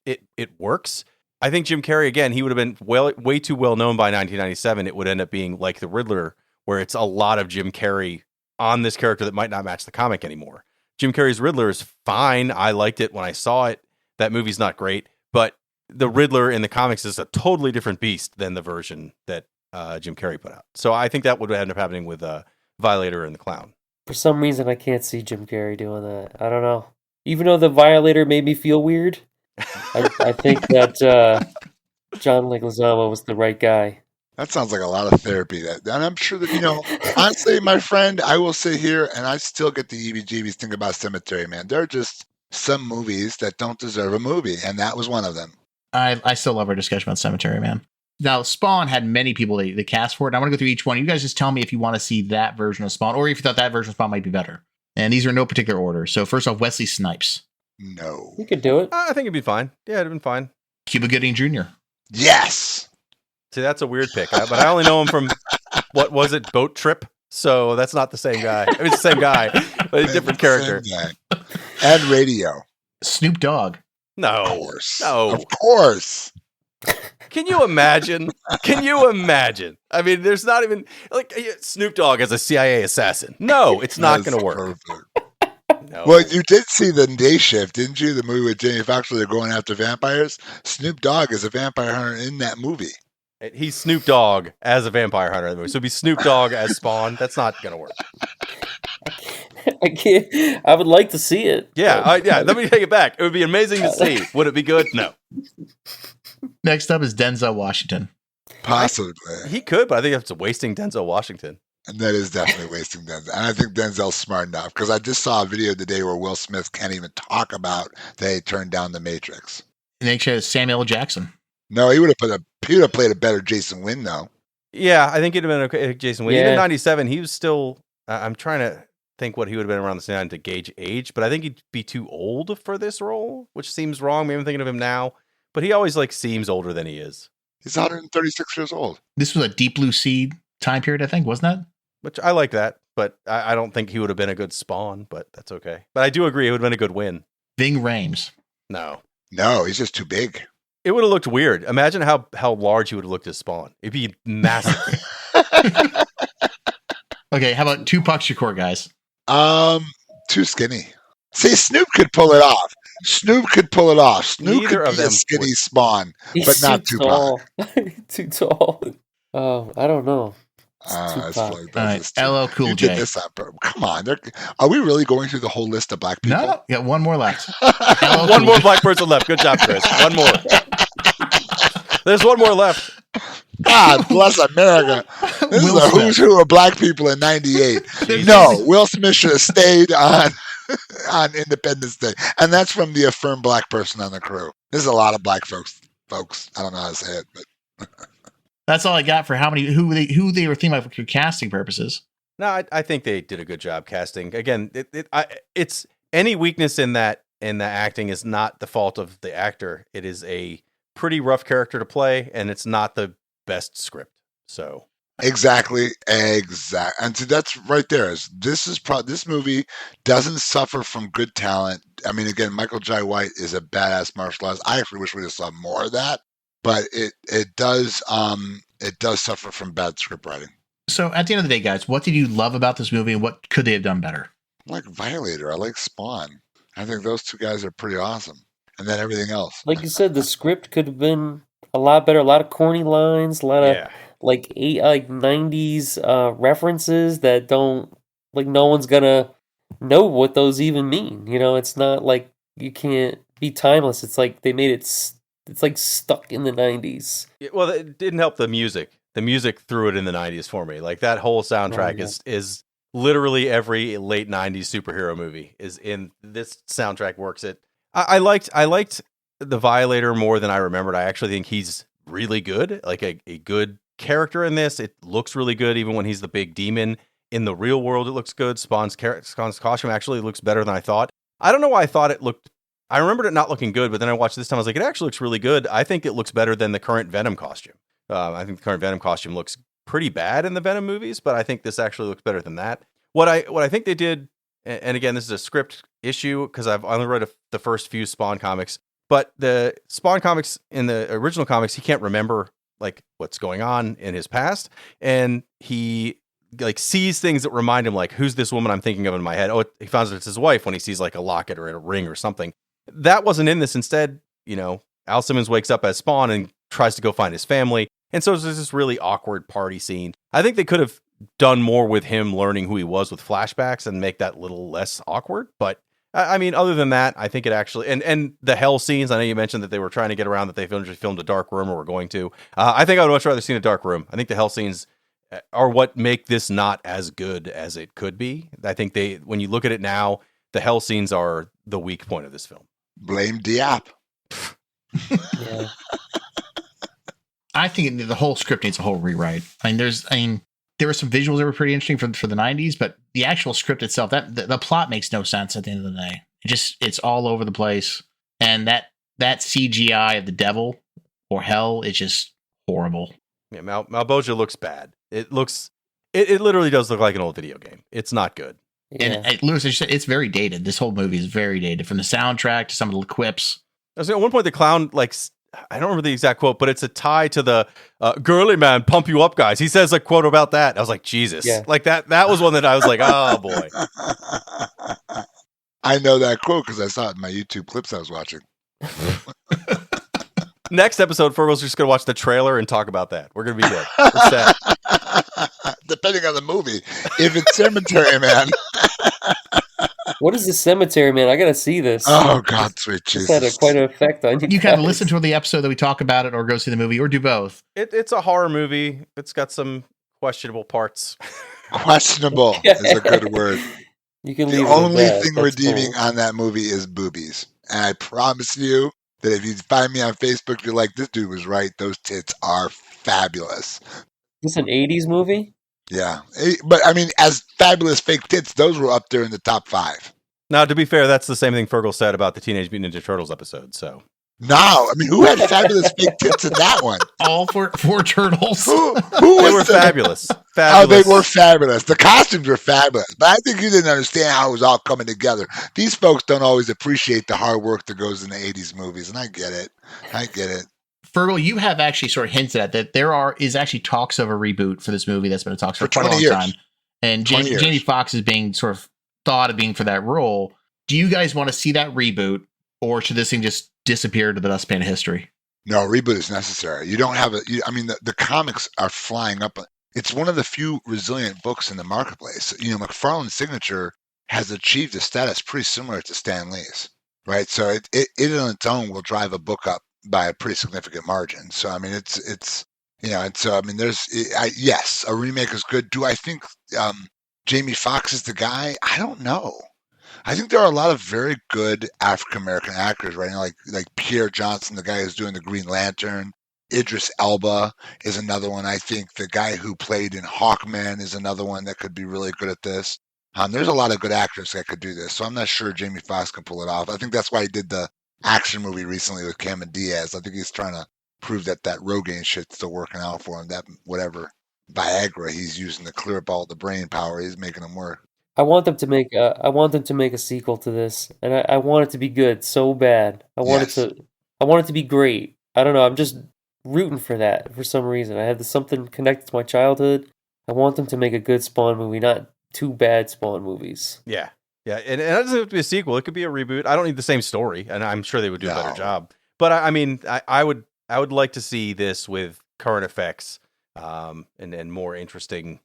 it works. I think Jim Carrey, again, he would have been way too well known by 1997. It would end up being like the Riddler, where it's a lot of Jim Carrey on this character that might not match the comic anymore. Jim Carrey's Riddler is fine. I liked it when I saw it. That movie's not great, but the Riddler in the comics is a totally different beast than the version that Jim Carrey put out. So I think that would end up happening with Violator and the Clown. For some reason, I can't see Jim Carrey doing that. I don't know. Even though the Violator made me feel weird, I think that John Leguizamo was the right guy. That sounds like a lot of therapy. And I'm sure that, honestly, my friend, I will sit here and I still get the EBGBs think about Cemetery, man. There are just some movies that don't deserve a movie, and that was one of them. I still love our discussion about Cemetery, man. Now, Spawn had many people they cast for it. And I want to go through each one. You guys just tell me if you want to see that version of Spawn, or if you thought that version of Spawn might be better. And these are in no particular order. So first off, Wesley Snipes. No. You could do it. I think it'd be fine. Yeah, it'd have been fine. Cuba Gooding Jr. Yes. See, that's a weird pick, but I only know him from, what was it, Boat Trip? So that's not the same guy. I mean, it's the same guy, but a different character. And Radio. Snoop Dogg. No. Of course. No. Of course. Can you imagine? I mean, there's not even, like, Snoop Dogg as a CIA assassin. No, it's not going to work. No. Well, you did see The Day Shift, didn't you? The movie with Jamie Foxx where they're going after vampires. Snoop Dogg is a vampire hunter in that movie. He's Snoop Dogg as a vampire hunter in the movie. So it'd be Snoop Dogg as Spawn. That's not going to work. I can't. I would like to see it. Yeah, let me take it back. It would be amazing to see. Would it be good? No. Next up is Denzel Washington. Possibly. He could, but I think that's wasting Denzel Washington. And that is definitely wasting Denzel. And I think Denzel's smart enough because I just saw a video today where Will Smith can't even talk about they turned down The Matrix. Next is Samuel L. Jackson. No, he would have played a better Jason Wynn though. Yeah, I think he'd have been okay. Jason Wynn. Yeah. Even in '97, he was still. I'm trying to think what he would have been around the same time to gauge age, but I think he'd be too old for this role, which seems wrong. Maybe I'm thinking of him now, but he always seems older than he is. He's 136 years old. This was a Deep Blue Sea time period, I think, wasn't that? Which I like that, but I don't think he would have been a good Spawn, but that's okay. But I do agree it would have been a good win. Ving Rhames. No, He's just too big. it would have looked weird. Imagine how large he would have looked as Spawn. It'd be massive. Okay, how about Tupac Shakur, guys? Too skinny. See, Snoop could pull it off. Snoop could Neither could of be a them skinny would. Spawn, He's but not too Tupac. tall. Too tall. Oh, I don't know. It's It's Tupac. like, All right, LL Cool you J. did this on purpose. Come on, are we really going through the whole list of black people? No, got one more left. One more black person left. Good job, Chris. One more. There's one more left. God bless America. This Will is a Smith. who's who of black people in '98. Jesus. No, Will Smith should have stayed on Independence Day, and that's from the affirmed black person on the crew. There's a lot of black folks. I don't know how to say it, but That's all I got for who they were thinking about for casting purposes. No, I think they did a good job casting. Again, it's any weakness in the acting is not the fault of the actor. It is a pretty rough character to play, and it's not the best script. So exactly. And so that's right there. This movie doesn't suffer from good talent. I mean, again, Michael Jai White is a badass martial artist. I actually wish we just saw more of that, but it does suffer from bad script writing. So at the end of the day, guys, what did you love about this movie, and what could they have done better? I like Violator. I like Spawn. I think those two guys are pretty awesome. And then everything else. Like you said, the script could have been a lot better. A lot of corny lines. A lot of yeah, 90s references that don't no one's gonna know what those even mean. It's not like you can't be timeless. It's like they made it. It's like stuck in the 90s. well, it didn't help the music. The music threw it in the '90s for me. Like that whole soundtrack is literally every late '90s superhero movie is in this soundtrack. Works it. I liked the Violator more than I remembered. I actually think he's really good, like a good character in this. It looks really good, even when he's the big demon. In the real world, it looks good. Spawn's costume actually looks better than I thought. I don't know why I thought it looked. I remembered it not looking good, but then I watched this time. I was like, it actually looks really good. I think it looks better than the current Venom costume. I think the current Venom costume looks pretty bad in the Venom movies, but I think this actually looks better than that. What I think they did, and again, this is a script issue because I've only read the first few Spawn comics, but the Spawn comics in the original comics, he can't remember what's going on in his past, and he sees things that remind him who's this woman I'm thinking of in my head. Oh, he finds out it's his wife when he sees a locket or a ring or something. That wasn't in this. Instead, Al Simmons wakes up as Spawn and tries to go find his family. And so there's this really awkward party scene. I think they could have done more with him learning who he was with flashbacks and make that a little less awkward. But I mean, other than that, I think it actually, and the hell scenes, I know you mentioned that they were trying to get around that they filmed a dark room or were going to. I think I would much rather seen a dark room. I think the hell scenes are what make this not as good as it could be. I think when you look at it now, the hell scenes are the weak point of this film. Blame Diop. Yeah. I think the whole script needs a whole rewrite. there were some visuals that were pretty interesting for the 90s, but the actual script itself, the plot makes no sense at the end of the day. It's all over the place. And that CGI of the devil or hell is just horrible. Yeah, Malboja looks bad. It literally does look like an old video game. It's not good. Yeah. And Lewis, as you said, it's very dated. This whole movie is very dated, from the soundtrack to some of the quips. I was at one point the clown I don't remember the exact quote, but it's a tie to the girly man pump you up guys. He says a quote about that. I was like, Jesus. Yeah. That was one that I was like, oh boy. I know that quote because I saw it in my YouTube clips I was watching. Next episode, Fergel's just going to watch the trailer and talk about that. We're going to be good. We're set. Depending on the movie. If it's Cemetery Man. What is the cemetery, man? I gotta see this. Oh God, sweet This had Jesus! quite an effect on you. You can guys. listen to the episode that we talk about it, or go see the movie, or do both. It's a horror movie. It's got some questionable parts. Questionable is a good word. You can The leave only it at that. thing That's redeeming cool. on that movie is boobies, and I promise you that if you find me on Facebook, you're like, this dude was right. Those tits are fabulous. Is this an '80s movie? Yeah, but I mean, as fabulous fake tits, those were up there in the top 5. Now, to be fair, that's the same thing Fergel said about the Teenage Mutant Ninja Turtles episode. So No, I mean, who had fabulous fake tits in that one? All four turtles. Who they was were the- fabulous. Oh, Fabulous. they were fabulous. The costumes were fabulous, but I think you didn't understand how it was all coming together. These folks don't always appreciate the hard work that goes in the '80s movies, and I get it. Fergel, you have actually sort of hinted at that is actually talks of a reboot for this movie that's been in talks for quite a 20 long years. time. And 20 years. Jamie Foxx is being sort of thought of being for that role. Do you guys want to see that reboot, or should this thing just disappear to the dustpan of history? No, reboot is necessary. You don't have the comics are flying up. It's one of the few resilient books in the marketplace. McFarlane's signature has achieved a status pretty similar to Stan Lee's, right? So it on its own will drive a book up by a pretty significant margin. So I mean, yes, a remake is good. Do I think Jamie Foxx is the guy? I don't know. I think there are a lot of very good African American actors right now, like Pierre Johnson, the guy who's doing the Green Lantern. Idris Elba is another one. I think the guy who played in Hawkman is another one that could be really good at this. There's a lot of good actors that could do this, so I'm not sure Jamie Foxx can pull it off. I think that's why he did the action movie recently with Cameron Diaz. I think he's trying to prove that Rogaine shit's still working out for him. That whatever Viagra he's using to clear up all the brain power, he's making him work. I want them to make a sequel to this, and I want it to be good so bad. I want it to be great. I don't know. I'm just rooting for that for some reason. I have something connected to my childhood. I want them to make a good Spawn movie, not 2 bad Spawn movies. Yeah, and it doesn't have to be a sequel. It could be a reboot. I don't need the same story, and I'm sure they would do a better job. But I mean, I would like to see this with current effects, and more interesting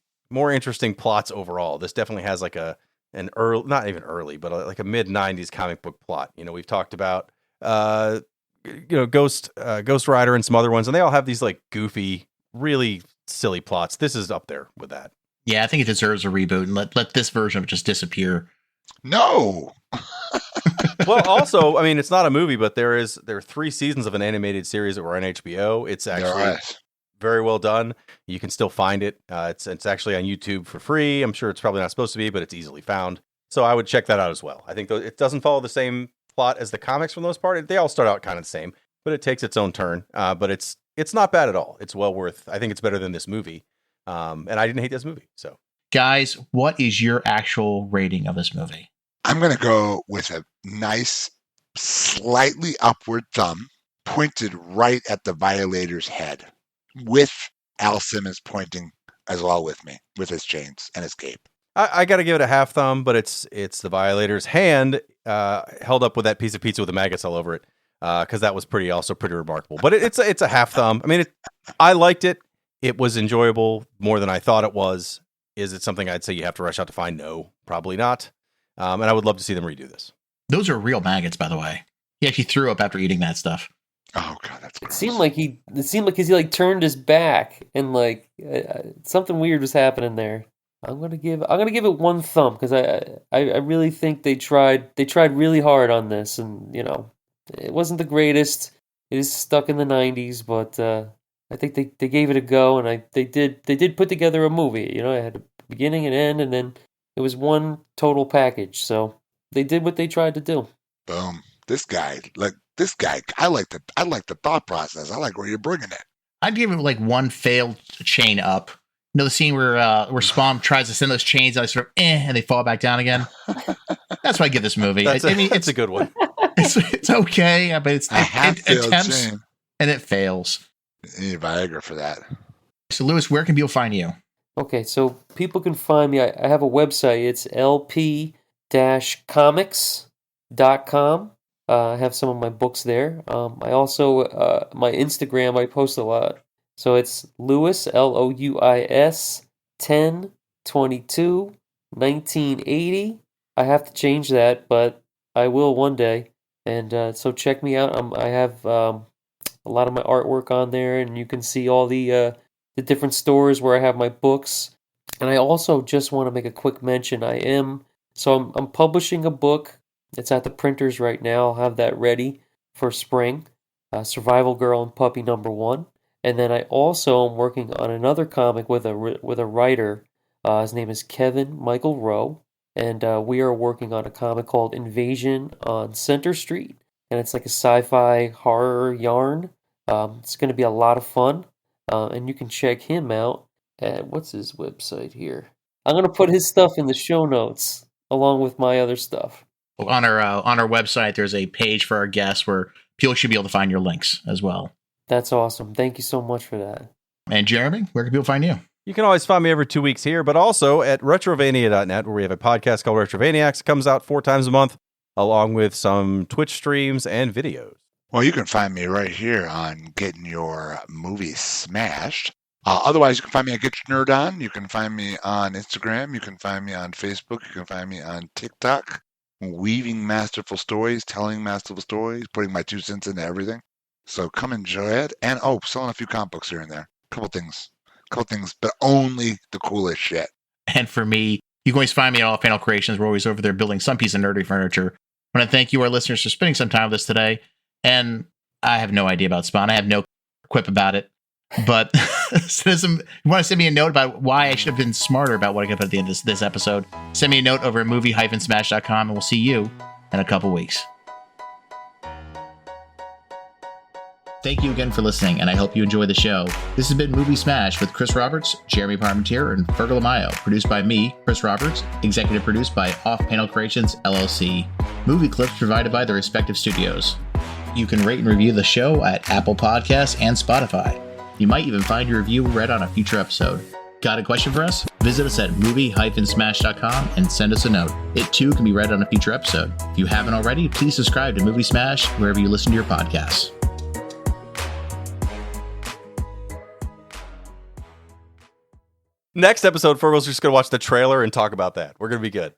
plots overall. This definitely has like an early, not even early, but like a mid '90s comic book plot. We've talked about Ghost Rider and some other ones, and they all have these like goofy, really silly plots. This is up there with that. Yeah, I think it deserves a reboot, and let this version of it just disappear. No. Well, also, I mean, it's not a movie, but there are 3 seasons of an animated series that were on HBO. It's actually very well done. You can still find it. It's actually on YouTube for free. I'm sure it's probably not supposed to be, but it's easily found. So I would check that out as well. I think it doesn't follow the same plot as the comics for the most part. They all start out kind of the same, but it takes its own turn. But it's not bad at all. It's well worth. I think it's better than this movie. And I didn't hate this movie. So, guys, what is your actual rating of this movie? I'm going to go with a nice, slightly upward thumb pointed right at the Violator's head, with Al Simmons pointing as well with me, with his chains and his cape. I got to give it a half thumb, but it's the Violator's hand held up with that piece of pizza with the maggots all over it, because that was pretty remarkable. But it's a half thumb. I mean, I liked it. It was enjoyable more than I thought it was. Is it something I'd say you have to rush out to find? No, probably not. And I would love to see them redo this. Those are real maggots, by the way. He actually threw up after eating that stuff. Oh God, that's gross. It seemed like he like turned his back and like something weird was happening there. I'm gonna give it 1 thumb because I really think they tried really hard on this, and it wasn't the greatest. It is stuck in the '90s, but I think they gave it a go, and they did put together a movie. It had a beginning and end, and then it was one total package. So they did what they tried to do. Boom. This guy, I like the thought process. I like where you're bringing it. I'd give it like 1 failed chain up. The scene where Spawn tries to send those chains out, sort of, and they fall back down again. That's what I give this movie. It's a good one. It's okay, but it attempts chain. And it fails. You need Viagra for that. So, Lewis, where can people find you? Okay, so people can find me. I have a website. It's lp-comics.com. I have some of my books there. I also, my Instagram, I post a lot. So it's Louis, Louis, 1022 1980. I have to change that, but I will one day. And so check me out. I have a lot of my artwork on there, and you can see all the different stores where I have my books. And I also just want to make a quick mention. I'm publishing a book. It's at the printers right now. I'll have that ready for spring. Survival Girl and Puppy #1. And then I also am working on another comic with a writer. His name is Kevin Michael Rowe, and we are working on a comic called Invasion on Center Street, and it's like a sci-fi horror yarn. It's going to be a lot of fun, and you can check him out at, what's his website here? I'm going to put his stuff in the show notes along with my other stuff. On our website, there's a page for our guests where people should be able to find your links as well. That's awesome. Thank you so much for that. And Jeremy, where can people find you? You can always find me every 2 weeks here, but also at retrovania.net, where we have a podcast called Retrovaniacs. It comes out 4 times a month, along with some Twitch streams and videos. Well, you can find me right here on Getting Your Movie Smashed. Otherwise, you can find me at Get Your Nerd On. You can find me on Instagram. You can find me on Facebook. You can find me on TikTok. Weaving masterful stories, telling masterful stories, putting my 2 cents into everything. So come enjoy it. And, selling a few comic books here and there. Couple things, but only the coolest shit. And for me, you can always find me at All Panel Creations. We're always over there building some piece of nerdy furniture. I want to thank you, our listeners, for spending some time with us today. And I have no idea about Spawn. I have no quip about it. But you want to send me a note about why I should have been smarter about what I could put at the end of this episode, send me a note over at movie-smash.com, and we'll see you in a couple weeks. Thank you again for listening, and I hope you enjoy the show. This has been Movie Smash with Chris Roberts, Jeremy Parmentier, and Fergel Amayo. Produced by me, Chris Roberts. Executive produced by Off Panel Creations, LLC. Movie clips provided by the respective studios. You can rate and review the show at Apple Podcasts and Spotify. You might even find your review read on a future episode. Got a question for us? Visit us at movie-smash.com and send us a note. It too can be read on a future episode. If you haven't already, please subscribe to Movie Smash wherever you listen to your podcasts. Next episode, Fergel's just going to watch the trailer and talk about that. We're going to be good.